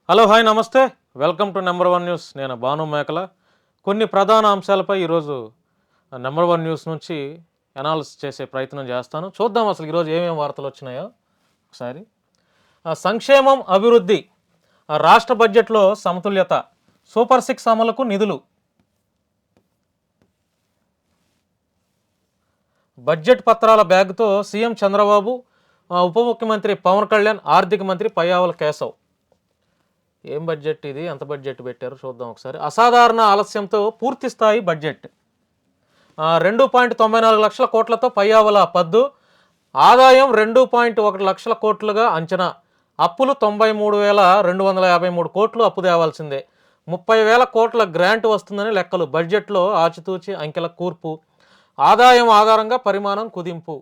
Hello hi నమస్తే. Welcome to number one news. నేను భాను మేకల. కొన్ని ప్రధాన అంశాలపై ఈరోజు నెంబర్ వన్ న్యూస్ నుంచి అనాలిసిస్ చేసే ప్రయత్నం చేస్తాను. చూద్దాం అసలు ఈరోజు ఏమేమి వార్తలు వచ్చినాయో ఒకసారి. సంక్షేమం అభివృద్ధి, రాష్ట్ర బడ్జెట్లో సమతుల్యత, సూపర్ సిక్స్ అమలుకు నిధులు. బడ్జెట్ పత్రాల బ్యాగ్తో సీఎం చంద్రబాబు, ఉప ముఖ్యమంత్రి పవన్ కళ్యాణ్, ఆర్థిక మంత్రి పయ్యావుల కేశవ్. ఏం బడ్జెట్ ఇది, ఎంత బడ్జెట్ పెట్టారు చూద్దాం ఒకసారి. అసాధారణ ఆలస్యంతో పూర్తి స్థాయి బడ్జెట్. 2.94 లక్షల కోట్లతో పయ్యావుల పద్దు. ఆదాయం 2.1 లక్షల కోట్లుగా అంచనా. అప్పులు 93,253 కోట్లు అప్పు తేవాల్సిందే. 30,000 కోట్ల గ్రాంట్ వస్తుందని లెక్కలు. బడ్జెట్లో ఆచితూచి అంకెల కూర్పు. ఆదాయం ఆధారంగా పరిమాణం కుదింపు.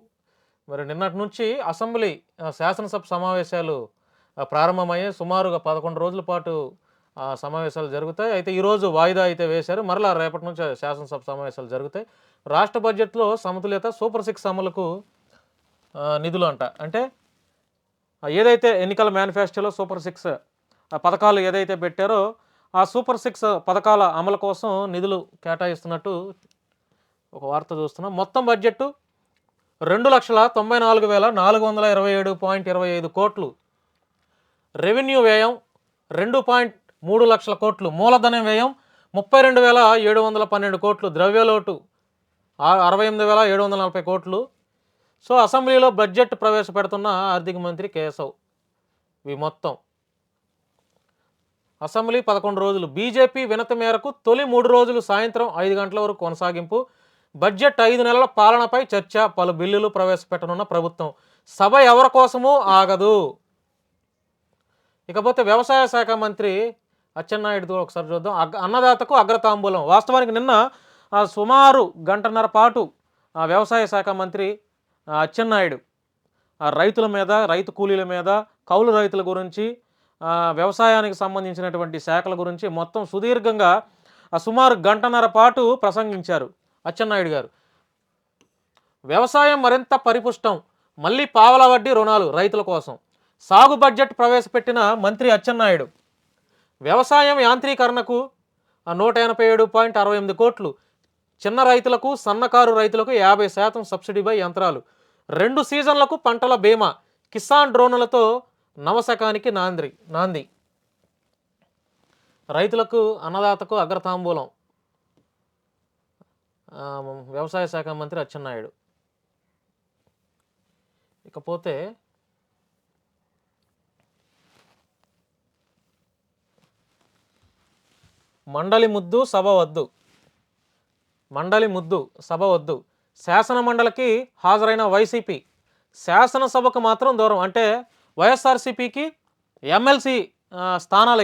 మరి నిన్నటి నుంచి అసెంబ్లీ శాసనసభ సమావేశాలు ప్రారంభమయ్యాయి. సుమారుగా 11 రోజుల పాటు సమావేశాలు జరుగుతాయి. అయితే ఈరోజు వాయిదా అయితే వేశారు. మరలా రేపటి నుంచి శాసనసభ సమావేశాలు జరుగుతాయి. రాష్ట్ర బడ్జెట్లో సమతుల్యత, సూపర్ సిక్స్ అమలుకు నిధులు అంట. అంటే ఏదైతే ఎన్నికల మేనిఫెస్టోలో సూపర్ సిక్స్ పథకాలు ఏదైతే పెట్టారో ఆ సూపర్ సిక్స్ పథకాల అమలు కోసం నిధులు కేటాయిస్తున్నట్టు ఒక వార్త చూస్తున్నాం. మొత్తం బడ్జెట్ 2,94,427.25 కోట్లు. రెవెన్యూ వ్యయం 2.3 లక్షల కోట్లు. మూలధనం వ్యయం 32,712 కోట్లు. ద్రవ్యలోటు 68,740 కోట్లు. సో అసెంబ్లీలో బడ్జెట్ ప్రవేశపెడుతున్న ఆర్థిక మంత్రి కేశవ్. ఇవి మొత్తం అసెంబ్లీ 11 రోజులు. బీజేపీ వినతి మేరకు తొలి 3 రోజులు సాయంత్రం 5 గంటల వరకు కొనసాగింపు. బడ్జెట్ 5 నెలల పాలనపై చర్చ. పలు బిల్లులు ప్రవేశపెట్టనున్న ప్రభుత్వం. సభ ఎవరి కోసమూ ఆగదు. ఇకపోతే వ్యవసాయ శాఖ మంత్రి అచ్చెన్నాయుడుతో ఒకసారి చూద్దాం. అన్నదాతకు అగ్రతాంబూలం. వాస్తవానికి నిన్న సుమారు గంటన్నర పాటు వ్యవసాయ శాఖ మంత్రి అచ్చెన్నాయుడు రైతుల మీద, రైతు కూలీల మీద, కౌలు రైతుల గురించి, వ్యవసాయానికి సంబంధించినటువంటి శాఖల గురించి మొత్తం సుదీర్ఘంగా సుమారు గంటన్నర పాటు ప్రసంగించారు అచ్చెన్నాయుడు గారు. వ్యవసాయం మరింత పరిపుష్టం. మళ్ళీ పావలా వడ్డీ రుణాలు రైతుల కోసం. సాగు బడ్జెట్ ప్రవేశపెట్టిన మంత్రి అచ్చెన్నాయుడు. వ్యవసాయం యాంత్రీకరణకు 187.68 కోట్లు. చిన్న రైతులకు, సన్నకారు రైతులకు 50% సబ్సిడీపై యంత్రాలు. 2 సీజన్లకు పంటల బీమా. కిసాన్ డ్రోన్లతో నవశకానికి నాంది. రైతులకు, అన్నదాతకు అగ్రతాంబూలం వ్యవసాయ శాఖ మంత్రి అచ్చెన్నాయుడు. ఇకపోతే మండలి ముద్దు సభ వద్దు. శాసన మండలికి హాజరైన వైసీపీ శాసనసభకు మాత్రం దూరం. అంటే వైఎస్ఆర్సీపీకి ఎమ్మెల్సీ స్థానాలు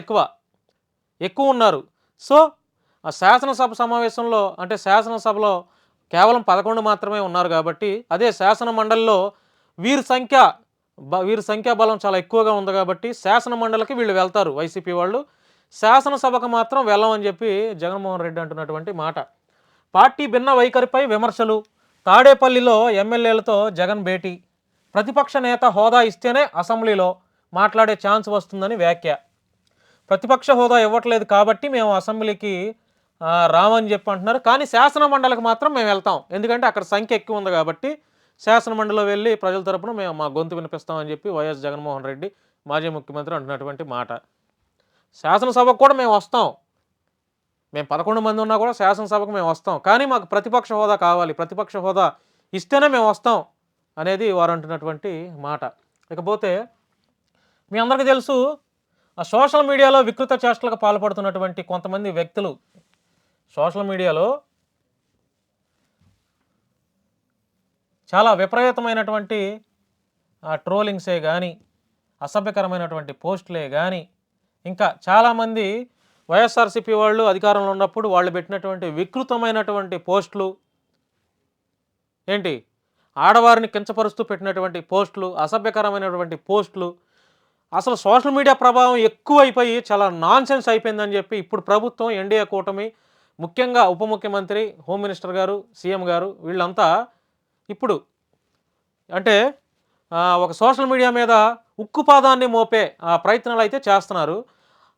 ఎక్కువ ఉన్నారు. సో ఆ శాసనసభ సమావేశంలో, అంటే శాసనసభలో కేవలం 11 మాత్రమే ఉన్నారు కాబట్టి, అదే శాసన మండలిలో వీరి సంఖ్యాబలం చాలా ఎక్కువగా ఉంది కాబట్టి శాసన మండలికి వీళ్ళు వెళ్తారు వైసీపీ వాళ్ళు. శాసనసభకు మాత్రం వెళ్ళమని చెప్పి జగన్మోహన్ రెడ్డి అంటున్నటువంటి మాట. పార్టీ భిన్న వైఖరిపై విమర్శలు. తాడేపల్లిలో ఎమ్మెల్యేలతో జగన్ భేటీ. ప్రతిపక్ష నేత హోదా ఇస్తేనే అసెంబ్లీలో మాట్లాడే ఛాన్స్ వస్తుందని వ్యాఖ్య. ప్రతిపక్ష హోదా ఇవ్వట్లేదు కాబట్టి మేము అసెంబ్లీకి రామని చెప్పి అంటున్నారు. కానీ శాసన మండలికి మాత్రం మేము వెళ్తాం, ఎందుకంటే అక్కడ సంఖ్య ఎక్కువ ఉంది కాబట్టి శాసన మండలిలో వెళ్ళి ప్రజల తరపున మేము మా గొంతు వినిపిస్తామని చెప్పి వైఎస్ జగన్మోహన్ రెడ్డి మాజీ ముఖ్యమంత్రి అంటున్నటువంటి మాట. శాసనసభకు కూడా మేము వస్తాం, మేము 11 మంది ఉన్నా కూడా శాసనసభకు మేము వస్తాం, కానీ మాకు ప్రతిపక్ష హోదా కావాలి, ప్రతిపక్ష హోదా ఇస్తేనే మేము వస్తాం అనేది వారు అంటున్నటువంటి మాట. ఇకపోతే మీ అందరికీ తెలుసు, సోషల్ మీడియాలో వికృత చేష్టలకు పాల్పడుతున్నటువంటి కొంతమంది వ్యక్తులు సోషల్ మీడియాలో చాలా విపరీతమైనటువంటి ట్రోలింగ్సే కానీ, అసభ్యకరమైనటువంటి పోస్టులే కానీ, ఇంకా చాలామంది వైఎస్ఆర్సీపీ వాళ్ళు అధికారంలో ఉన్నప్పుడు వాళ్ళు పెట్టినటువంటి వికృతమైనటువంటి పోస్టులు, ఏంటి ఆడవారిని కించపరుస్తూ పెట్టినటువంటి పోస్టులు, అసభ్యకరమైనటువంటి పోస్టులు, అసలు సోషల్ మీడియా ప్రభావం ఎక్కువైపోయి చాలా నాన్సెన్స్ అయిపోయిందని చెప్పి ఇప్పుడు ప్రభుత్వం, ఎన్డీఏ కూటమి, ముఖ్యంగా ఉప ముఖ్యమంత్రి, హోమ్ మినిస్టర్ గారు, సీఎం గారు వీళ్ళంతా ఇప్పుడు అంటే ఒక సోషల్ మీడియా మీద ఉక్కుపాదాన్ని మోపే ప్రయత్నాలు అయితే చేస్తున్నారు.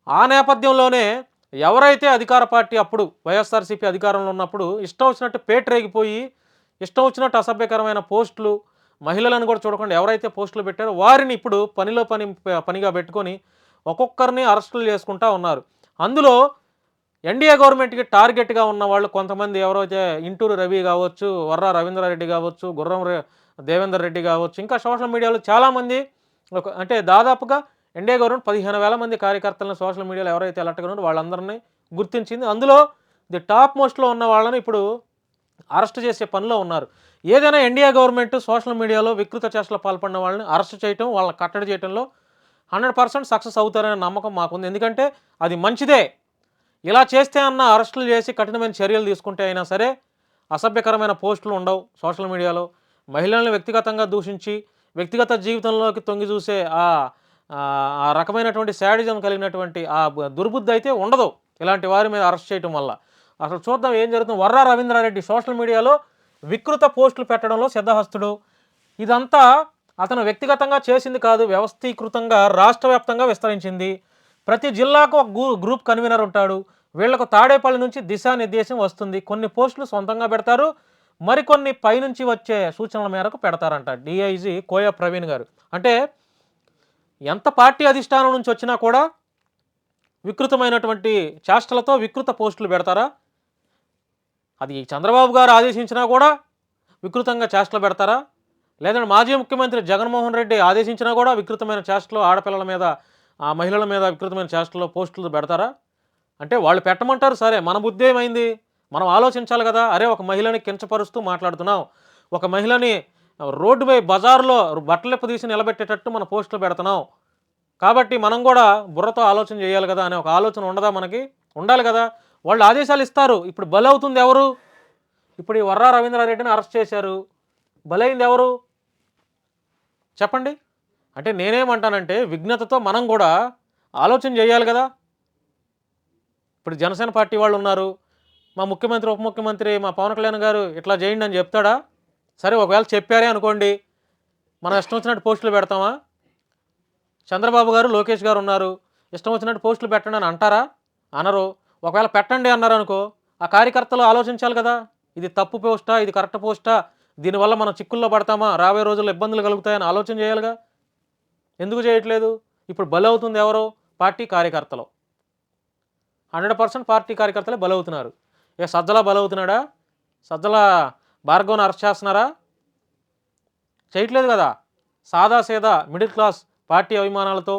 ఆ నేపథ్యంలోనే ఎవరైతే అధికార పార్టీ అప్పుడు వైఎస్ఆర్సీపీ అధికారంలో ఉన్నప్పుడు ఇష్టం వచ్చినట్టు పేటరేగిపోయి ఇష్టం వచ్చినట్టు అసభ్యకరమైన పోస్టులు, మహిళలను కూడా చూడకుండా ఎవరైతే పోస్టులు పెట్టారో వారిని ఇప్పుడు పనిగా పెట్టుకొని ఒక్కొక్కరిని అరెస్టులు చేసుకుంటా ఉన్నారు. అందులో ఎన్డీఏ గవర్నమెంట్‌కి టార్గెట్‌గా ఉన్న వాళ్ళు కొంతమంది ఎవరైతే ఇంటూరు రవి కావచ్చు, వర్రా రవీంద్రారెడ్డి కావచ్చు, దేవేందర్ రెడ్డి కావచ్చు, ఇంకా సోషల్ మీడియాలో చాలామంది అంటే దాదాపుగా ఎన్డీఏ గవర్నమెంట్ 15,000 మంది కార్యకర్తలను సోషల్ మీడియాలో ఎవరైతే అలర్ట్‌గా ఉన్నారో వాళ్ళందరినీ గుర్తించింది. అందులో టాప్ మోస్ట్‌లో ఉన్న వాళ్ళని ఇప్పుడు అరెస్ట్ చేసే పనిలో ఉన్నారు. ఏదైనా ఎన్డీఏ గవర్నమెంట్ సోషల్ మీడియాలో వికృత చేష్టలకు పాల్పడిన వాళ్ళని అరెస్ట్ చేయటం, వాళ్ళని కట్టడి చేయటంలో 100% సక్సెస్ అవుతారనే నమ్మకం మాకుంది. ఎందుకంటే అది మంచిదే. ఇలా చేస్తే అరెస్టులు చేసి కఠినమైన చర్యలు తీసుకుంటే అయినా సరే అసభ్యకరమైన పోస్టులు ఉండవు సోషల్ మీడియాలో. మహిళల్ని వ్యక్తిగతంగా దూషించి వ్యక్తిగత జీవితంలోకి తొంగి చూసే ఆ రకమైనటువంటి శాడిజం కలిగినటువంటి దుర్బుద్ధి అయితే ఉండదు ఇలాంటి వారి మీద అరెస్ట్ చేయడం వల్ల. అసలు చూద్దాం ఏం జరుగుతుంది. వర్రా రవీంద్రారెడ్డి సోషల్ మీడియాలో వికృత పోస్టులు పెట్టడంలో సిద్ధహస్తుడు. ఇదంతా అతను వ్యక్తిగతంగా చేసింది కాదు, వ్యవస్థీకృతంగా రాష్ట్ర వ్యాప్తంగా విస్తరించింది. ప్రతి జిల్లాకు ఒక గ్రూప్ కన్వీనర్ ఉంటాడు. వీళ్లకు తాడేపల్లి నుంచి దిశానిర్దేశం వస్తుంది. కొన్ని పోస్టులు సొంతంగా పెడతారు, మరికొన్ని పైనుంచి వచ్చే సూచనల మేరకు పెడతారంట డిఐజీ కోయ ప్రవీణ్ గారు. అంటే ఎంత పార్టీ అధిష్టానం నుంచి వచ్చినా కూడా వికృతమైనటువంటి చేష్టలతో వికృత పోస్టులు పెడతారా? అది చంద్రబాబు గారు ఆదేశించినా కూడా వికృతంగా చేష్టలు పెడతారా? లేదంటే మాజీ ముఖ్యమంత్రి జగన్మోహన్ రెడ్డి ఆదేశించినా కూడా వికృతమైన చేష్టలు, ఆడపిల్లల మీద మహిళల మీద వికృతమైన చేష్టలు పోస్టులు పెడతారా? అంటే వాళ్ళు పెట్టమంటారు సరే, మన బుద్ధి ఏమైంది? మనం ఆలోచించాలి కదా. అరే ఒక మహిళని కించపరుస్తూ మాట్లాడుతున్నాం, ఒక మహిళని రోడ్డుపై బజార్లో బట్టలిప్ప తీసి నిలబెట్టేటట్టు మన పోస్టులు పెడుతున్నాం, కాబట్టి మనం కూడా బుర్రతో ఆలోచన చేయాలి కదా అనే ఒక ఆలోచన ఉండదా మనకి? ఉండాలి కదా. వాళ్ళు ఆదేశాలు ఇస్తారు. ఇప్పుడు బలవుతుంది ఎవరు? ఇప్పుడు ఈ వర్రా రవీంద్రారెడ్డిని అరెస్ట్ చేశారు, బలైంది ఎవరు చెప్పండి? అంటే నేనేమంటానంటే విఘ్నతతో మనం కూడా ఆలోచన చేయాలి కదా. ఇప్పుడు జనసేన పార్టీ వాళ్ళు ఉన్నారు, మా ముఖ్యమంత్రి ఉప ముఖ్యమంత్రి మా పవన్ కళ్యాణ్ గారు ఇట్లా చేయండి అని చెప్తాడా? సరే ఒకవేళ చెప్పారే అనుకోండి, మనం ఇష్టం వచ్చినట్టు పోస్టులు పెడతామా? చంద్రబాబు గారు లోకేష్ గారు ఉన్నారు, ఇష్టం వచ్చినట్టు పోస్టులు పెట్టండి అని అంటారా? అనరు. ఒకవేళ పెట్టండి అన్నారు అనుకో, ఆ కార్యకర్తలు ఆలోచించాలి కదా, ఇది తప్పు పోస్టా, ఇది కరెక్ట్ పోస్టా, దీనివల్ల మనం చిక్కుల్లో పడతామా, రాబోయే రోజుల్లో ఇబ్బందులు కలుగుతాయని ఆలోచన చేయాలిగా. ఎందుకు చేయట్లేదు? ఇప్పుడు బలవుతుంది ఎవరు? పార్టీ కార్యకర్తలు. 100% పార్టీ కార్యకర్తలే బలవుతున్నారు. సజ్జల బలవుతున్నాడా? సజ్జల భార్గవ్ని అరెస్ట్ చేస్తున్నారా? చేయట్లేదు కదా. సాదాసీదా మిడిల్ క్లాస్ పార్టీ అభిమానాలతో,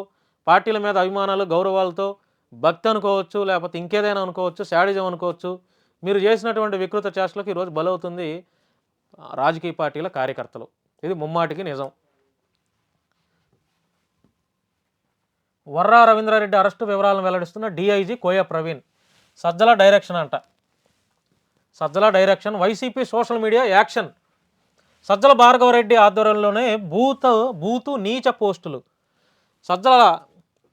పార్టీల మీద అభిమానాలు గౌరవాలతో, భక్తి అనుకోవచ్చు, లేకపోతే ఇంకేదైనా అనుకోవచ్చు, శాడిజం అనుకోవచ్చు, మీరు చేసినటువంటి వికృత చేష్టలకు ఈరోజు బలవుతుంది రాజకీయ పార్టీల కార్యకర్తలు. ఇది ముమ్మాటికి నిజం. వర్రా రవీంద్రారెడ్డి అరెస్టు వివరాలను వెల్లడిస్తున్న డిఐజీ కోయ ప్రవీణ్. సజ్జల డైరెక్షన్ అంట. Sajjala direction, YCP social media action. Sajjala Bhargava Reddy ఆధ్వర్యంలోనే బూతు నీచ పోస్టులు. సజ్జల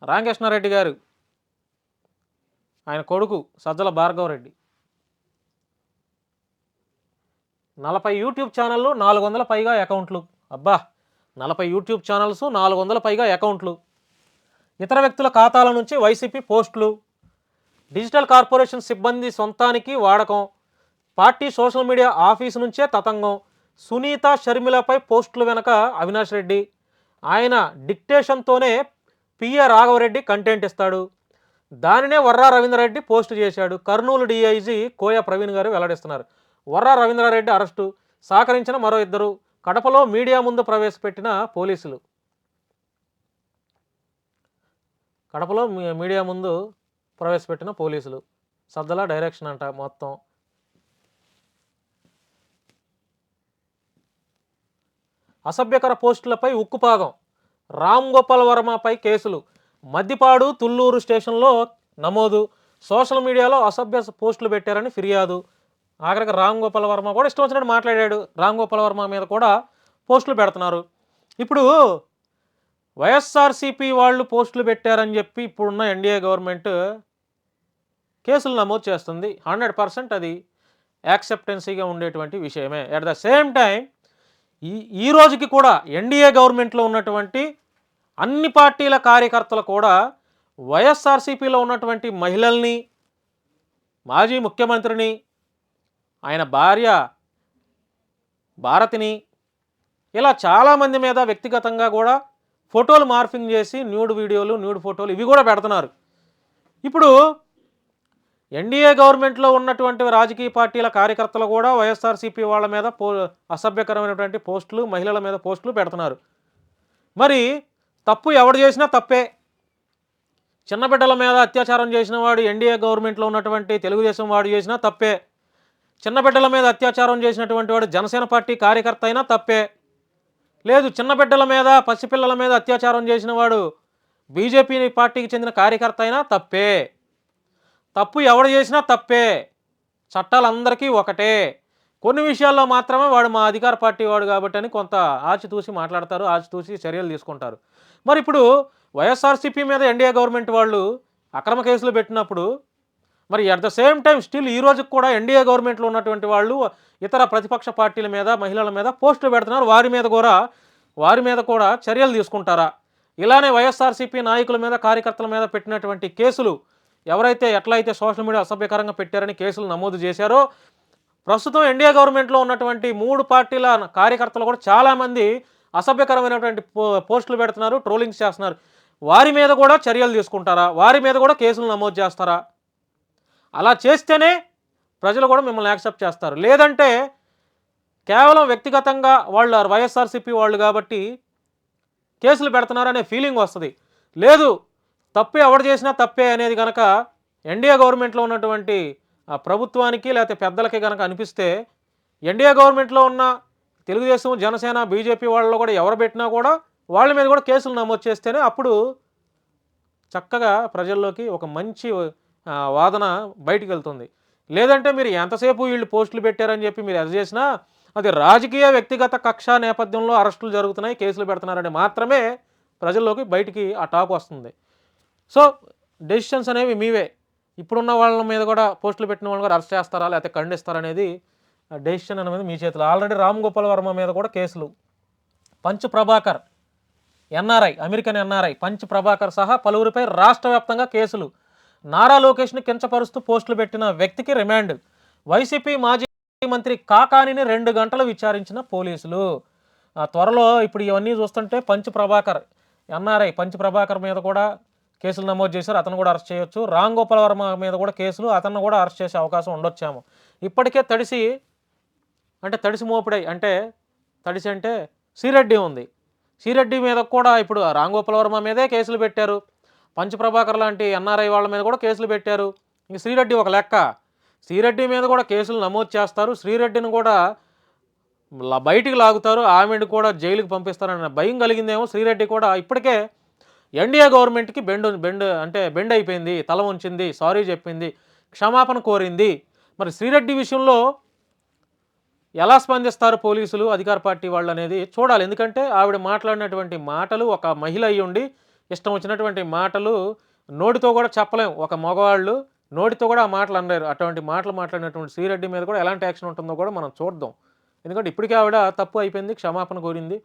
రామకృష్ణారెడ్డి గారు, ఆయన కొడుకు సజ్జల భార్గవరెడ్డి 40 యూట్యూబ్ ఛానళ్ళు, 400 పైగా అకౌంట్లు. అబ్బా, 40 యూట్యూబ్ ఛానల్స్, 400 పైగా అకౌంట్లు. ఇతర వ్యక్తుల ఖాతాల నుంచి వైసీపీ పోస్టులు, డిజిటల్ కార్పొరేషన్ సిబ్బంది సొంతానికి వాడకం, పార్టీ సోషల్ మీడియా ఆఫీసు నుంచే తతంగం. సునీత షర్మిలపై పోస్టులు వెనక అవినాష్ రెడ్డి, ఆయన డిక్టేషన్తోనే పిఏ రాఘవరెడ్డి కంటెంట్ ఇస్తాడు, దానినే వర్రా రవీంద్రారెడ్డి పోస్టు చేశాడు. కర్నూలు డిఐజీ కోయ ప్రవీణ్ గారు వెల్లడిస్తున్నారు. వర్రా రవీంద్రారెడ్డి అరెస్టు, సహకరించిన మరో 2. కడపలో మీడియా ముందు ప్రవేశపెట్టిన పోలీసులు. కడపలో మీడియా ముందు ప్రవేశపెట్టిన పోలీసులు. సజ్జల డైరెక్షన్ అంట మొత్తం. అసభ్యకర పోస్టులపై ఉక్కుపాదం. రామ్ గోపాల్ వర్మపై కేసులు. మద్దిపాడు, తుళ్ళూరు స్టేషన్లో నమోదు. సోషల్ మీడియాలో అసభ్య పోస్టులు పెట్టారని ఫిర్యాదు. ఆఖరికి రామ్ గోపాల్ వర్మ కూడా ఇష్టం వచ్చినట్టు మాట్లాడాడు. రామ్ గోపాల్ వర్మ మీద కూడా పోస్టులు పెడుతున్నారు. ఇప్పుడు వైఎస్ఆర్సీపీ వాళ్ళు పోస్టులు పెట్టారని చెప్పి ఇప్పుడున్న ఎన్డీఏ గవర్నమెంట్ కేసులు నమోదు చేస్తుంది. 100% అది యాక్సెప్టెన్సీగా ఉండేటువంటి విషయమే. అట్ ద సేమ్ టైం ఈ రోజుకి కూడా ఎన్డీఏ గవర్నమెంట్లో ఉన్నటువంటి అన్ని పార్టీల కార్యకర్తలు కూడా వైఎస్ఆర్సీపీలో ఉన్నటువంటి మహిళల్ని, మాజీ ముఖ్యమంత్రిని, ఆయన భార్య భారతిని, ఇలా చాలామంది మీద వ్యక్తిగతంగా కూడా ఫోటోలు మార్ఫింగ్ చేసి న్యూడ్ వీడియోలు, న్యూడ్ ఫోటోలు ఇవి కూడా పెడుతున్నారు. ఇప్పుడు ఎన్డీఏ గవర్నమెంట్లో ఉన్నటువంటి రాజకీయ పార్టీల కార్యకర్తలు కూడా వైఎస్ఆర్సీపీ వాళ్ళ మీద అసభ్యకరమైనటువంటి పోస్టులు, మహిళల మీద పోస్టులు పెడుతున్నారు. మరి తప్పు ఎవడు చేసినా తప్పే. చిన్న బిడ్డల మీద అత్యాచారం చేసిన వాడు ఎన్డీఏ గవర్నమెంట్లో ఉన్నటువంటి తెలుగుదేశం వాడు చేసినా తప్పే. చిన్న బిడ్డల మీద అత్యాచారం చేసినటువంటి వాడు జనసేన పార్టీ కార్యకర్త అయినా తప్పే. లేదు, చిన్న బిడ్డల మీద, పసిపిల్లల మీద అత్యాచారం చేసిన వాడు బీజేపీ పార్టీకి చెందిన కార్యకర్త అయినా తప్పే. తప్పు ఎవడు చేసినా తప్పే. చట్టాలందరికీ ఒకటే. కొన్ని విషయాల్లో మాత్రమే వాడు మా అధికార పార్టీ వాడు కాబట్టి అని కొంత ఆచితూసి మాట్లాడతారు, ఆచితూసి చర్యలు తీసుకుంటారు. మరి ఇప్పుడు వైఎస్ఆర్సీపీ మీద ఎన్డీఏ గవర్నమెంట్ వాళ్ళు అక్రమ కేసులు పెట్టినప్పుడు మరి at the same time still ఈ రోజుకి కూడా ఎన్డీఏ గవర్నమెంట్లో ఉన్నటువంటి వాళ్ళు ఇతర ప్రతిపక్ష పార్టీల మీద, మహిళల మీద పోస్టులు పెడుతున్నారు. వారి మీద కూడా చర్యలు తీసుకుంటారా? ఇలానే వైఎస్ఆర్సీపీ నాయకుల మీద, కార్యకర్తల మీద పెట్టినటువంటి కేసులు ఎట్లయితే సోషల్ మీడియా అసభ్యకరంగా పెట్టారని కేసులు నమోదు చేశారో, ప్రస్తుతం ఎన్డీఏ గవర్నమెంట్లో ఉన్నటువంటి 3 పార్టీల కార్యకర్తలు కూడా చాలామంది అసభ్యకరమైనటువంటి పోస్టులు పెడుతున్నారు, ట్రోలింగ్స్ చేస్తున్నారు. వారి మీద కూడా చర్యలు తీసుకుంటారా? వారి మీద కూడా కేసులు నమోదు చేస్తారా? అలా చేస్తేనే ప్రజలు కూడా మిమ్మల్ని యాక్సెప్ట్ చేస్తారు. లేదంటే కేవలం వ్యక్తిగతంగా వాళ్ళు వైఎస్ఆర్సీపీ వాళ్ళు కాబట్టి కేసులు పెడుతున్నారనే ఫీలింగ్ వస్తుంది. లేదు, తప్పు ఎవడు చేసినా తప్పే అనేది కనుక ఎన్డీఏ గవర్నమెంట్లో ఉన్నటువంటి ప్రభుత్వానికి లేకపోతే పెద్దలకి కనుక అనిపిస్తే, ఎన్డీఏ గవర్నమెంట్లో ఉన్న తెలుగుదేశం, జనసేన, బీజేపీ వాళ్ళలో కూడా ఎవరు పెట్టినా కూడా వాళ్ళ మీద కూడా కేసులు నమోదు చేస్తేనే అప్పుడు చక్కగా ప్రజల్లోకి ఒక మంచి వాదన బయటికి వెళ్తుంది. లేదంటే మీరు ఎంతసేపు వీళ్ళు పోస్టులు పెట్టారని చెప్పి మీరు అది చేసినా అది రాజకీయ వ్యక్తిగత కక్ష నేపథ్యంలో అరెస్టులు జరుగుతున్నాయి, కేసులు పెడుతున్నారని మాత్రమే ప్రజల్లోకి బయటికి ఆ టాక్ వస్తుంది. సో డెసిషన్స్ అనేవి మీవే. ఇప్పుడున్న వాళ్ళ మీద కూడా పోస్టులు పెట్టిన వాళ్ళని కూడా అరెస్ట్ చేస్తారా లేకపోతే ఖండిస్తారనేది డెసిషన్ అనేది మీ చేతిలో. ఆల్రెడీ రామ్ గోపాల్ వర్మ మీద కూడా కేసులు. Punch Prabhakar NRI, American NRI punch Prabhakar సహా పలువురిపై రాష్ట్ర వ్యాప్తంగా కేసులు. నారా లోకేష్ని కించపరుస్తూ పోస్టులు పెట్టిన వ్యక్తికి రిమాండ్. వైసీపీ మాజీ మంత్రి కాకానిని 2 గంటలు విచారించిన పోలీసులు. త్వరలో ఇప్పుడు ఇవన్నీ చూస్తుంటే punch Prabhakar NRI punch Prabhakar మీద కూడా కేసులు నమోదు చేశారు, అతను కూడా అరెస్ట్ చేయొచ్చు. రామ్ గోపాల్ వర్మ మీద కూడా కేసులు, అతను కూడా అరెస్ట్ చేసే అవకాశం ఉండొచ్చేమో. ఇప్పటికే తడిసి మోపుడై అంటే శ్రీరెడ్డి ఉంది. శ్రీరెడ్డి మీద కూడా ఇప్పుడు రామ్ గోపాల్ వర్మ మీదే కేసులు పెట్టారు, పంచ్ ప్రభాకర్ లాంటి ఎన్ఆర్ఐ వాళ్ళ మీద కూడా కేసులు పెట్టారు. ఇంక శ్రీరెడ్డి ఒక లెక్క. శ్రీరెడ్డి మీద కూడా కేసులు నమోదు చేస్తారు, శ్రీరెడ్డిని కూడా బయటికి లాగుతారు, ఆమెను కూడా జైలుకి పంపిస్తారన్న భయం కలిగిందేమో. శ్రీరెడ్డి కూడా ఇప్పటికే ఎన్డీఏ గవర్నమెంట్కి బెండ్ అయిపోయింది, తల ఉంచింది, సారీ చెప్పింది, క్షమాపణ కోరింది. మరి శ్రీరెడ్డి విషయంలో ఎలా స్పందిస్తారు పోలీసులు, అధికార పార్టీ వాళ్ళు అనేది చూడాలి. ఎందుకంటే ఆవిడ మాట్లాడినటువంటి మాటలు, ఒక మహిళ అయ్యి ఉండి ఇష్టం వచ్చినటువంటి మాటలు నోటితో కూడా చెప్పలేం. ఒక మగవాళ్ళు నోటితో కూడా ఆ మాటలు అన్నారు. అటువంటి మాటలు మాట్లాడినటువంటి శ్రీరెడ్డి మీద కూడా ఎలాంటి యాక్షన్ ఉంటుందో కూడా మనం చూద్దాం. ఎందుకంటే ఇప్పటికే ఆవిడ తప్పు అయిపోయింది, క్షమాపణ కోరింది.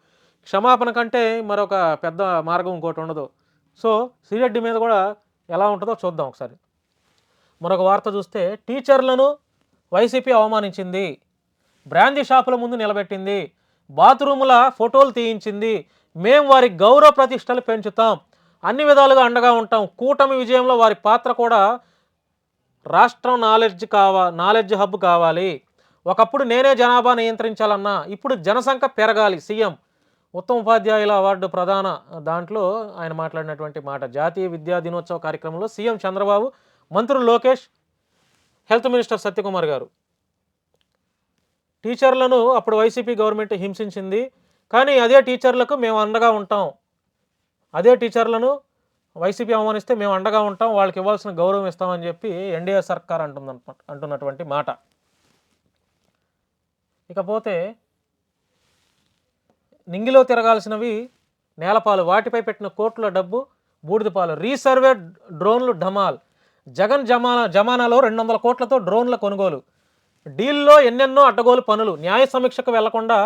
క్షమాపణ కంటే మరొక పెద్ద మార్గం ఇంకోటి ఉండదు. సో శ్రీరెడ్డి మీద కూడా ఎలా ఉంటుందో చూద్దాం ఒకసారి. మరొక వార్త చూస్తే, టీచర్లను వైసీపీ అవమానించింది, బ్రాందీ షాపుల ముందు నిలబెట్టింది, బాత్రూముల ఫోటోలు తీయించింది, మేం వారి గౌరవ ప్రతిష్టలు పెంచుతాం, అన్ని విధాలుగా అండగా ఉంటాం, కూటమి విజయంలో వారి పాత్ర కూడా, రాష్ట్రం నాలెడ్జ్ హబ్ కావాలి, ఒకప్పుడు నేనే జనాభా నియంత్రించాలన్నా ఇప్పుడు జనసంఖ్య పెరగాలి, సీఎం. ఉత్తమ ఉపాధ్యాయుల అవార్డు ప్రధాన దాంట్లో ఆయన మాట్లాడినటువంటి మాట. జాతీయ విద్యా దినోత్సవ కార్యక్రమంలో సీఎం చంద్రబాబు, మంత్రులు లోకేష్, హెల్త్ మినిస్టర్ సత్యకుమార్ గారు. టీచర్లను అప్పుడు వైసీపీ గవర్నమెంట్ హింసించింది, కానీ అదే టీచర్లకు మేము అండగా ఉంటాం, అదే టీచర్లను వైసీపీ అవమానిస్తే మేము అండగా ఉంటాం, వాళ్ళకి ఇవ్వాల్సిన గౌరవం ఇస్తామని చెప్పి ఎన్డీఏ సర్కార్ అంటున్నటువంటి మాట. ఇకపోతే నింగిలో తిరగాల్సినవి నేలపాలు, వాటిపై పెట్టిన కోట్ల డబ్బు బూడిదపాలు, రీసర్వే డ్రోన్లు ఢమాల్, జగన్ జమానాలో 200 కోట్లతో డ్రోన్ల కొనుగోలు, డీల్లో ఎన్నెన్నో అడ్డగోలు పనులు, న్యాయ సమీక్షకు వెళ్లకుండా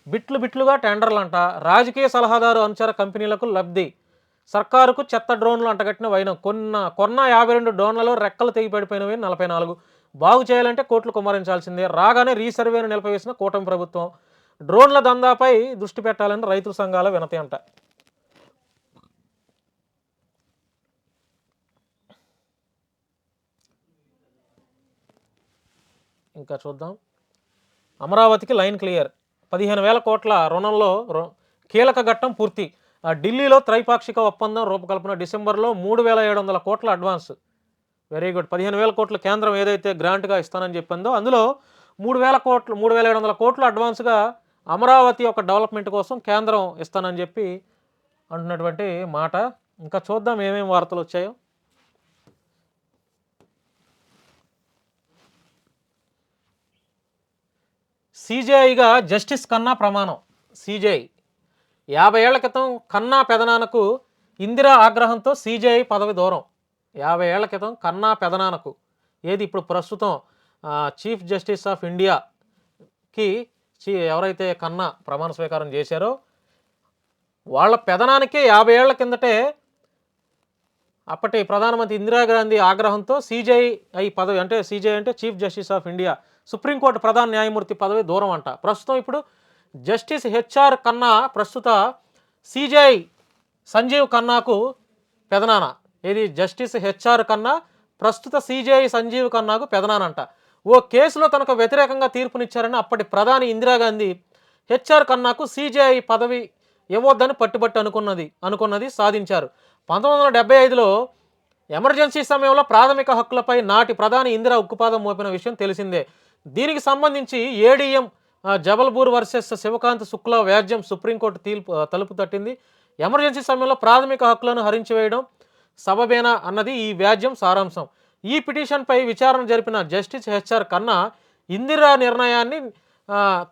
బిట్లుగా టెండర్లంట, రాజకీయ సలహాదారు అనుచర కంపెనీలకు లబ్ధి, సర్కారుకు చెత్త డ్రోన్లు అంటగట్టిన వైనం. కొన్న 52 డ్రోన్లలో రెక్కలు తెగి పడిపోయినవి 44. బాగు చేయాలంటే కోట్లు కుమ్మరించాల్సిందే. రాగానే రీసర్వేను నిలిపివేసిన కూటమి ప్రభుత్వం. డ్రోన్ల దందాపై దృష్టి పెట్టాలని రైతు సంఘాల వినతి అంట. ఇంకా చూద్దాం. అమరావతికి లైన్ క్లియర్. 15,000 కోట్ల రుణంలో కీలక ఘట్టం పూర్తి. ఢిల్లీలో త్రైపాక్షిక ఒప్పందం రూపకల్పన. డిసెంబర్లో 3,700 కోట్ల అడ్వాన్స్. Very good. 15,000 కోట్లు కేంద్రం ఏదైతే గ్రాంట్గా ఇస్తానని చెప్పిందో అందులో 3,700 కోట్లు అడ్వాన్స్గా అమరావతి యొక్క డెవలప్మెంట్ కోసం కేంద్రం ఇస్తానని చెప్పి అంటున్నటువంటి మాట. ఇంకా చూద్దాం ఏమేమి వార్తలు వచ్చాయో. సిజేఐగా జస్టిస్ కన్నా ప్రమాణం. సిజేఐ 50 ఏళ్ల క్రితం కన్నా పెదనాన్నకు ఇందిరా ఆగ్రహంతో సిజేఐ పదవి దూరం. 50 ఏళ్ల క్రితం కన్నా పెదనాన్నకు, ఏది ఇప్పుడు ప్రస్తుతం చీఫ్ జస్టిస్ ఆఫ్ ఇండియాకి ఎవరైతే కన్నా ప్రమాణ స్వీకారం చేశారో వాళ్ళ పెదనానికే 50 ఏళ్ల కిందటే అప్పటి ప్రధానమంత్రి ఇందిరాగాంధీ ఆగ్రహంతో సిజేఐ పదవి, అంటే సిజేఐ అంటే chief justice of India, supreme court ప్రధాన న్యాయమూర్తి పదవి దూరం అంట. ప్రస్తుతం ఇప్పుడు జస్టిస్ హెచ్ఆర్ కన్నా ప్రస్తుత సిజేఐ సంజీవ్ ఖన్నాకు పెదనాన్న. ఇది జస్టిస్ హెచ్ఆర్ కన్నా ప్రస్తుత సిజేఐ సంజీవ్ ఖన్నాకు పెదనానంట. ఓ కేసులో తనకు వ్యతిరేకంగా తీర్పునిచ్చారని అప్పటి ప్రధాని ఇందిరాగాంధీ హెచ్ఆర్ కన్నాకు సిజేఐ పదవి ఇవ్వొద్దని పట్టుబట్టి అనుకున్నది సాధించారు. 1975లో ఎమర్జెన్సీ సమయంలో ప్రాథమిక హక్కులపై నాటి ప్రధాని ఇందిరా ఉక్కుపాదం మోపిన విషయం తెలిసిందే. దీనికి సంబంధించి ఏడీఎం జబల్పూర్ వర్సెస్ శివకాంత్ శుక్లా వ్యాజ్యం సుప్రీంకోర్టు తలుపు తట్టింది. ఎమర్జెన్సీ సమయంలో ప్రాథమిక హక్కులను హరించివేయడం సబబేనా అన్నది ఈ వ్యాజ్యం సారాంశం. ఈ పిటిషన్పై విచారణ జరిపిన జస్టిస్ హెచ్ఆర్ కన్నా ఇందిరా నిర్ణయాన్ని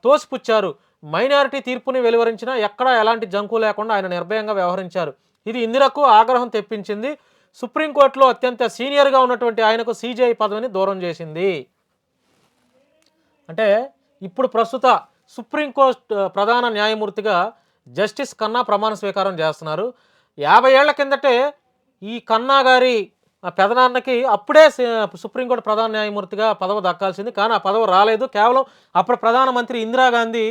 తోసిపుచ్చారు. మైనారిటీ తీర్పుని వెలువరించినా ఎక్కడా ఎలాంటి జంకు లేకుండా ఆయన నిర్భయంగా వ్యవహరించారు. ఇది ఇందిరకు ఆగ్రహం తెప్పించింది. సుప్రీంకోర్టులో అత్యంత సీనియర్గా ఉన్నటువంటి ఆయనకు సిజేఐ పదవిని దూరం చేసింది. అంటే ఇప్పుడు ప్రస్తుత సుప్రీంకోర్టు ప్రధాన న్యాయమూర్తిగా జస్టిస్ కన్నా ప్రమాణ స్వీకారం చేస్తున్నారు. 50 ఏళ్ల కిందటే ఈ కన్నా గారి పెదనాన్నకి అప్పుడే సుప్రీంకోర్టు ప్రధాన న్యాయమూర్తిగా పదవి దక్కాల్సింది, కానీ ఆ పదవి రాలేదు. కేవలం అప్పుడు ప్రధానమంత్రి ఇందిరాగాంధీ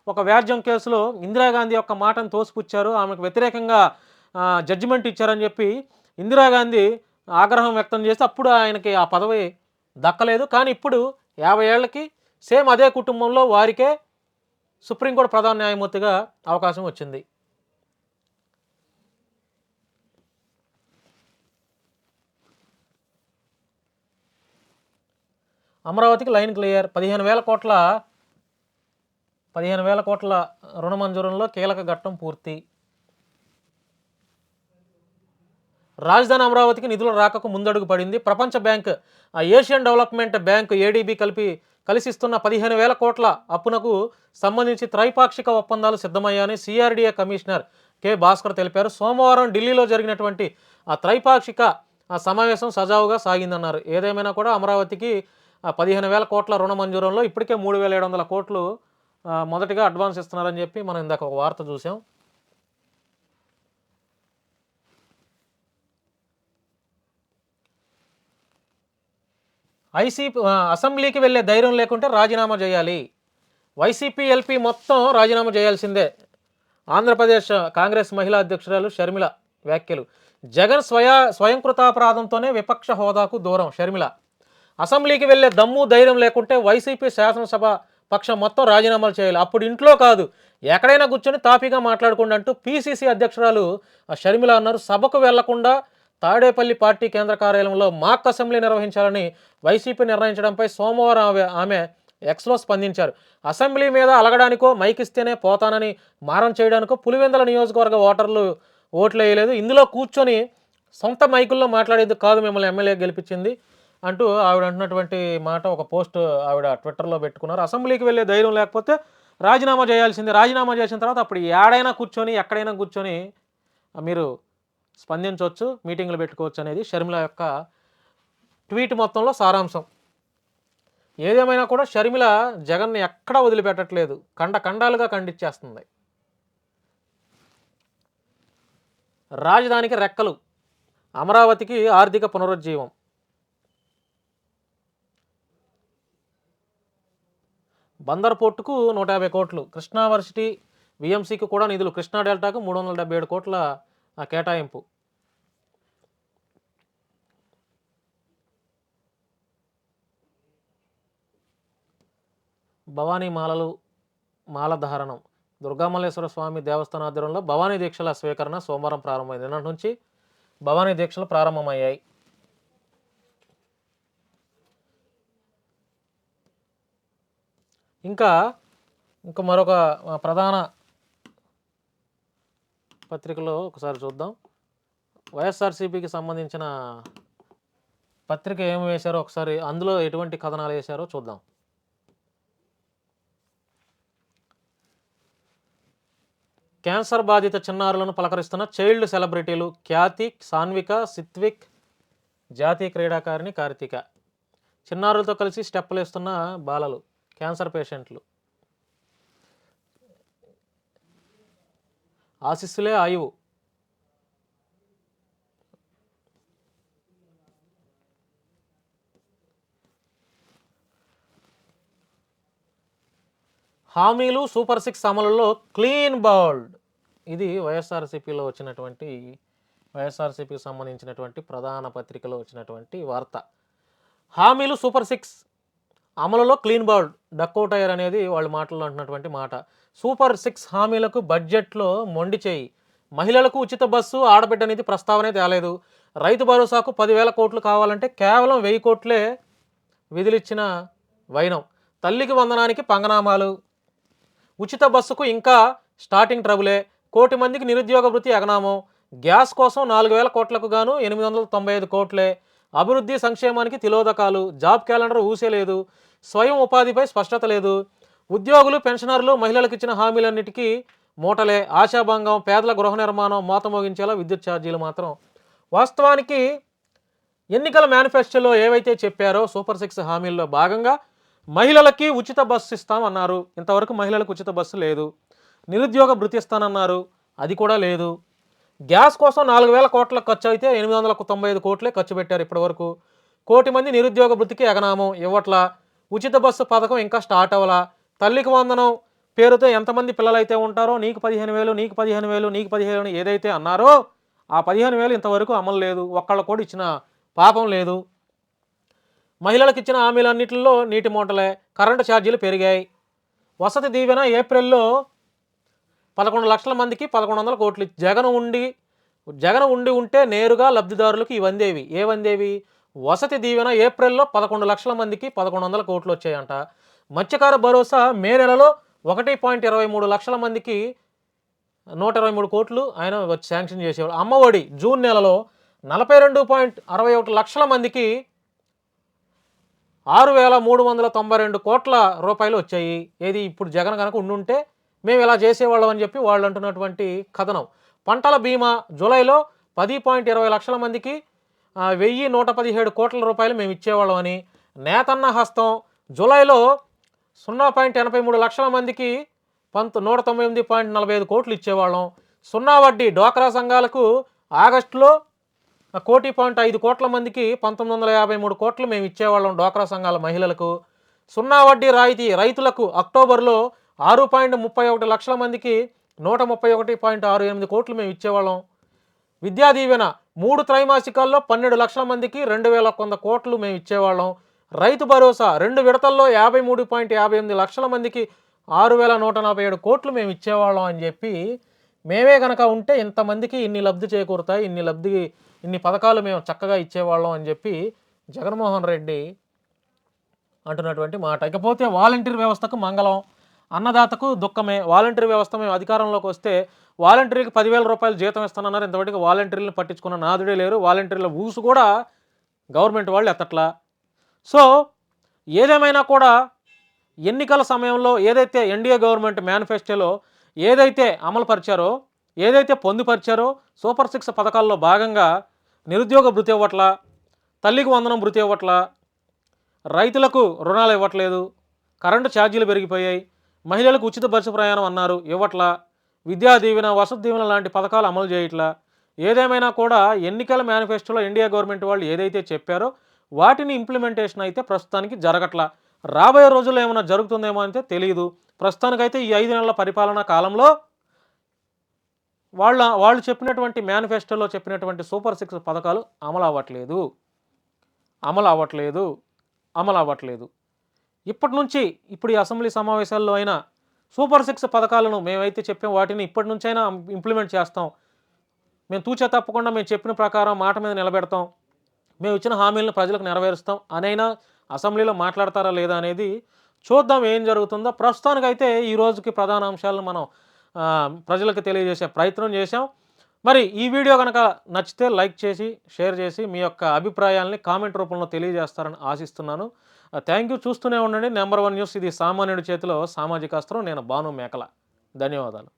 ఒక వ్యాజ్యం కేసులో ఇందిరాగాంధీ యొక్క మాటను తోసిపుచ్చారు, ఆమెకు వ్యతిరేకంగా జడ్జిమెంట్ ఇచ్చారని చెప్పి ఇందిరాగాంధీ ఆగ్రహం వ్యక్తం చేస్తే అప్పుడు ఆయనకి ఆ పదవి దక్కలేదు. కానీ ఇప్పుడు 50 ఏళ్ళకి సేమ్ అదే కుటుంబంలో వారికే సుప్రీంకోర్టు ప్రధాన న్యాయమూర్తిగా అవకాశం వచ్చింది. అమరావతికి లైన్ క్లియర్. 15,000 కోట్ల రుణ మంజూరంలో కీలక ఘట్టం పూర్తి. రాజధాని అమరావతికి నిధుల రాకకు ముందడుగు పడింది. ప్రపంచ bank, Asian Development Bank ADB కలిసిస్తున్న 15,000 కోట్ల అప్పునకు సంబంధించి త్రైపాక్షిక ఒప్పందాలు సిద్ధమయ్యాయని సిఆర్డీఏ కమిషనర్ కె భాస్కర్ తెలిపారు. సోమవారం ఢిల్లీలో జరిగినటువంటి ఆ త్రైపాక్షిక సమావేశం సజావుగా సాగిందన్నారు. ఏదేమైనా కూడా అమరావతికి 15,000 కోట్ల రుణ మంజూరంలో ఇప్పటికే 3,700 కోట్లు మొదటిగా అడ్వాన్స్ ఇస్తున్నారని చెప్పి మనం ఇందాక ఒక వార్త చూసాం. అసెంబ్లీకి వెళ్ళే ధైర్యం లేకుంటే రాజీనామా చేయాలి. వైసీపీ ఎల్పీ మొత్తం రాజీనామా చేయాల్సిందే. ఆంధ్రప్రదేశ్ కాంగ్రెస్ మహిళా అధ్యక్షురాలు షర్మిల వ్యాఖ్యలు. జగన్ స్వయంకృతాపరాధంతోనే విపక్ష హోదాకు దూరం. షర్మిల అసెంబ్లీకి వెళ్ళే దమ్ము ధైర్యం లేకుంటే వైసీపీ శాసనసభ పక్షం మొత్తం రాజీనామాలు చేయాలి. అప్పుడు ఇంట్లో కాదు ఎక్కడైనా కూర్చొని తాపీగా మాట్లాడుకోండి అంటూ పీసీసీ అధ్యక్షురాలు షర్మిల అన్నారు. సభకు వెళ్లకుండా తాడేపల్లి పార్టీ కేంద్ర కార్యాలయంలో మాక్ అసెంబ్లీ నిర్వహించాలని వైసీపీ నిర్ణయించడంపై సోమవారం ఆమె ఎక్స్లో స్పందించారు. అసెంబ్లీ మీద అలగడానికో మైకిస్తేనే పోతానని మారం చేయడానికో పులివెందుల నియోజకవర్గ ఓటర్లు ఓట్లు వేయలేదు. ఇందులో కూర్చొని సొంత మైకుల్లో మాట్లాడేది కాదు మిమ్మల్ని ఎమ్మెల్యే గెలిపించింది అంటూ ఆవిడ అంటున్నటువంటి మాట ఒక పోస్ట్ ఆవిడ ట్విట్టర్లో పెట్టుకున్నారు. అసెంబ్లీకి వెళ్ళే ధైర్యం లేకపోతే రాజీనామా చేయాల్సిందే. రాజీనామా చేసిన తర్వాత అప్పుడు ఏడైనా కూర్చొని ఎక్కడైనా కూర్చొని మీరు స్పందించవచ్చు, మీటింగ్లు పెట్టుకోవచ్చు అనేది షర్మిల యొక్క ట్వీట్ మొత్తంలో సారాంశం. ఏదేమైనా కూడా షర్మిల జగన్ని ఎక్కడా వదిలిపెట్టట్లేదు, ఖండాలుగా ఖండించేస్తుంది. రాజధానికి రెక్కలు, అమరావతికి ఆర్థిక పునరుజ్జీవం. బందర్ పోర్టుకు 150 కోట్లు, కృష్ణా వర్సిటీ విఎంసీకి కూడా నిధులు, కృష్ణా డెల్టాకు 377 కోట్ల కేటాయింపు. భవానీ మాలలు మాలధారణం, దుర్గామల్లేశ్వర స్వామి దేవస్థాన ఆధ్వర్యంలో భవానీ దీక్షల స్వీకరణ సోమవారం ప్రారంభమైంది. నిన్నటి నుంచి భవానీ దీక్షలు ప్రారంభమయ్యాయి. ఇంకా మరొక ప్రధాన పత్రికలో ఒకసారి చూద్దాం. వైఎస్ఆర్సీపీకి సంబంధించిన పత్రిక ఏమి వేశారో ఒకసారి, అందులో ఎటువంటి కథనాలు వేశారో చూద్దాం. క్యాన్సర్ బాధిత చిన్నారులను పలకరిస్తున్న చైల్డ్ సెలబ్రిటీలు ఖ్యాతి, సాన్విక, సిత్విక్, జాతీయ క్రీడాకారిణి కార్తిక. చిన్నారులతో కలిసి స్టెప్పులు వేస్తున్న బాలలు క్యాన్సర్ పేషెంట్లు. ఆశీస్సులే ఆయువు. హామీలు సూపర్ 6 అమలులో క్లీన్ బౌల్డ్. ఇది వైఎస్ఆర్సీపీలో వచ్చినటువంటి, వైఎస్ఆర్సీపీకి సంబంధించినటువంటి ప్రధాన పత్రికలో వచ్చినటువంటి వార్త. హామీలు సూపర్ 6 అమలులో క్లీన్ బౌల్డ్, డక్అవుట్ అయ్యారు అనేది వాళ్ళు మాటల్లో అంటున్నటువంటి మాట. సూపర్ 6 హామీలకు బడ్జెట్లో మొండి చేయి. మహిళలకు ఉచిత బస్సు, ఆడబిడ్డ నిధి ప్రస్తావనే తేలేదు. రైతు భరోసాకు 10,000 కోట్లు కావాలంటే కేవలం 1000 కోట్లే విధులిచ్చిన వైనం. తల్లికి వందనానికి పంగనామాలు. ఉచిత బస్సుకు ఇంకా స్టార్టింగ్ ట్రబులే. 1 కోటి మందికి నిరుద్యోగ వృత్తి ఎగనామం. గ్యాస్ కోసం 4,000 కోట్లకు గాను 895 కోట్లే. అభివృద్ధి సంక్షేమానికి తిలోదకాలు. Job calendar ఊసేలేదు. స్వయం ఉపాధిపై స్పష్టత లేదు. ఉద్యోగులు, పెన్షనర్లు, మహిళలకు ఇచ్చిన హామీలన్నిటికీ మూటలే. ఆశాభంగం. పేదల గృహ నిర్మాణం మోత మోగించేలా విద్యుత్ ఛార్జీలు మాత్రం. వాస్తవానికి ఎన్నికల మేనిఫెస్టోలో ఏవైతే చెప్పారో సూపర్ 6 హామీల్లో భాగంగా మహిళలకి ఉచిత బస్సు ఇస్తామన్నారు. ఇంతవరకు మహిళలకు ఉచిత బస్సు లేదు. నిరుద్యోగ భృతి ఇస్తానన్నారు, అది కూడా లేదు. గ్యాస్ కోసం 4,000 కోట్ల ఖర్చు అయితే 895 కోట్లే ఖర్చు పెట్టారు ఇప్పటివరకు. 1 కోటి మంది నిరుద్యోగ భృతికి ఎగనామం ఇవ్వట్లా. ఉచిత బస్సు పథకం ఇంకా స్టార్ట్ అవ్వలా. తల్లికి వందనం పేరుతో ఎంతమంది పిల్లలైతే ఉంటారో నీకు 15,000, నీకు 15,000, నీకు 15,000 ఏదైతే అన్నారో ఆ 15,000 ఇంతవరకు అమలు లేదు. ఒక్కళ్ళ కూడా ఇచ్చిన పాపం లేదు. మహిళలకు ఇచ్చిన హామీలన్నింటిలో నీటి మూటలే. కరెంటు ఛార్జీలు పెరిగాయి. వసతి దీవెన ఏప్రిల్లో 11 లక్షల మందికి 1,100 కోట్లు. జగన్ ఉంటే నేరుగా లబ్ధిదారులకు ఇవి అందేవి. ఏవందేవి? వసతి దీవెన ఏప్రిల్లో 11 లక్షల మందికి 1,100 కోట్లు వచ్చాయంట. మత్స్యకార భరోసా మే నెలలో 1.23 లక్షల మందికి 123 కోట్లు ఆయన వచ్చి శాంక్షన్ చేసేవాడు. అమ్మఒడి జూన్ నెలలో 42.61 లక్షల మందికి 6,392 కోట్ల రూపాయలు వచ్చాయి. ఏది ఇప్పుడు జగన్ కనుక ఉండుంటే మేము ఇలా చేసేవాళ్ళం అని చెప్పి వాళ్ళు అంటున్నటువంటి కథనం. పంటల బీమా జూలైలో 10.20 లక్షల మందికి 1,117 కోట్ల రూపాయలు మేము ఇచ్చేవాళ్ళం అని. నేతన్న హస్తం జూలైలో 0.83 లక్షల మందికి 198.45 కోట్లు ఇచ్చేవాళ్ళం. 0 వడ్డీ డ్వాక్రా సంఘాలకు ఆగస్టులో 1.5 కోట్ల మందికి 1,953 కోట్లు మేము ఇచ్చేవాళ్ళం డ్వాక్రా సంఘాల మహిళలకు. 0 వడ్డీ రాయితీ రైతులకు అక్టోబర్లో 6.31 లక్షల మందికి 131.68 కోట్లు మేము ఇచ్చేవాళ్ళం. విద్యా దీవెన 3 త్రైమాసికాల్లో 12 లక్షల మందికి 2,100 కోట్లు మేము ఇచ్చేవాళ్ళం. రైతు భరోసా 2 విడతల్లో 53.58 లక్షల మందికి 6,147 కోట్లు మేము ఇచ్చేవాళ్ళం అని చెప్పి, మేమే కనుక ఉంటే ఇంతమందికి ఇన్ని లబ్ధి చేకూరుతాయి, ఇన్ని పథకాలు మేము చక్కగా ఇచ్చేవాళ్ళం అని చెప్పి జగన్మోహన్ రెడ్డి అంటున్నటువంటి మాట. ఇకపోతే వాలంటీర్ వ్యవస్థకు మంగళం, అన్నదాతకు దుఃఖమే. వాలంటీర్ వ్యవస్థ మేము అధికారంలోకి వస్తే వాలంటీర్కి 10,000 రూపాయలు జీతం ఇస్తానన్నారు. ఇంతవరకు వాలంటీర్లను పట్టించుకున్న నాదుడే లేరు. వాలంటీర్ల ఊసు కూడా గవర్నమెంట్ వాళ్ళు ఎత్తట్లా. సో ఏదేమైనా కూడా ఎన్నికల సమయంలో ఏదైతే ఎన్డీఏ గవర్నమెంట్ మేనిఫెస్టోలో ఏదైతే అమలు పరిచారో, ఏదైతే పొందుపరిచారో సూపర్ 6 పథకాల్లో భాగంగా నిరుద్యోగ భృతి ఇవ్వట్లా, తల్లికి వందనం భృతి ఇవ్వట్లా, రైతులకు రుణాలు ఇవ్వట్లేదు, కరెంటు ఛార్జీలు పెరిగిపోయాయి, మహిళలకు ఉచిత బస్సు ప్రయాణం అన్నారు ఇవ్వట్లా, విద్యా దీవెన, వసతి దీవెన లాంటి పథకాలు అమలు చేయట్లా. ఏదేమైనా కూడా ఎన్నికల మేనిఫెస్టోలో ఇండియా గవర్నమెంట్ వాళ్ళు ఏదైతే చెప్పారో వాటిని ఇంప్లిమెంటేషన్ అయితే ప్రస్తుతానికి జరగట్లా. రాబోయే రోజుల్లో ఏమైనా జరుగుతుందేమో అంటే తెలియదు. ప్రస్తుతానికైతే ఈ 5 నెలల పరిపాలనా కాలంలో వాళ్ళు చెప్పినటువంటి మేనిఫెస్టోలో చెప్పినటువంటి సూపర్ 6 పథకాలు అమలు అవ్వట్లేదు. అమలు అవ్వట్లేదు. అమలు అవ్వట్లేదు. ఇప్పటి నుంచి ఇప్పుడు ఈ అసెంబ్లీ సమావేశాల్లో అయినా సూపర్ 6 పథకాలను మేమైతే చెప్పాం వాటిని ఇప్పటి నుంచైనా ఇంప్లిమెంట్ చేస్తాం. మేము తూచా తప్పకుండా మేము చెప్పిన ప్రకారం మాట మీద నిలబెడతాం. మేము ఇచ్చిన హామీలను ప్రజలకు నెరవేరుస్తాం అనైనా అసెంబ్లీలో మాట్లాడతారా లేదా అనేది చూద్దాం ఏం జరుగుతుందో. ప్రస్తుతానికైతే ఈ రోజుకి ప్రధాన అంశాలను మనం ప్రజలకు తెలియజేసే ప్రయత్నం చేశాం. మరి ఈ వీడియో కనుక నచ్చితే లైక్ చేసి, షేర్ చేసి మీ యొక్క అభిప్రాయాల్ని కామెంట్ రూపంలో తెలియజేస్తారని ఆశిస్తున్నాను. Thank you. చూస్తూనే ఉండండి నెంబర్ 1 న్యూస్. ఇది సామాన్యుడి చేతిలో సామాజిక అస్త్రం. నేను భాను మేకల. ధన్యవాదాలు.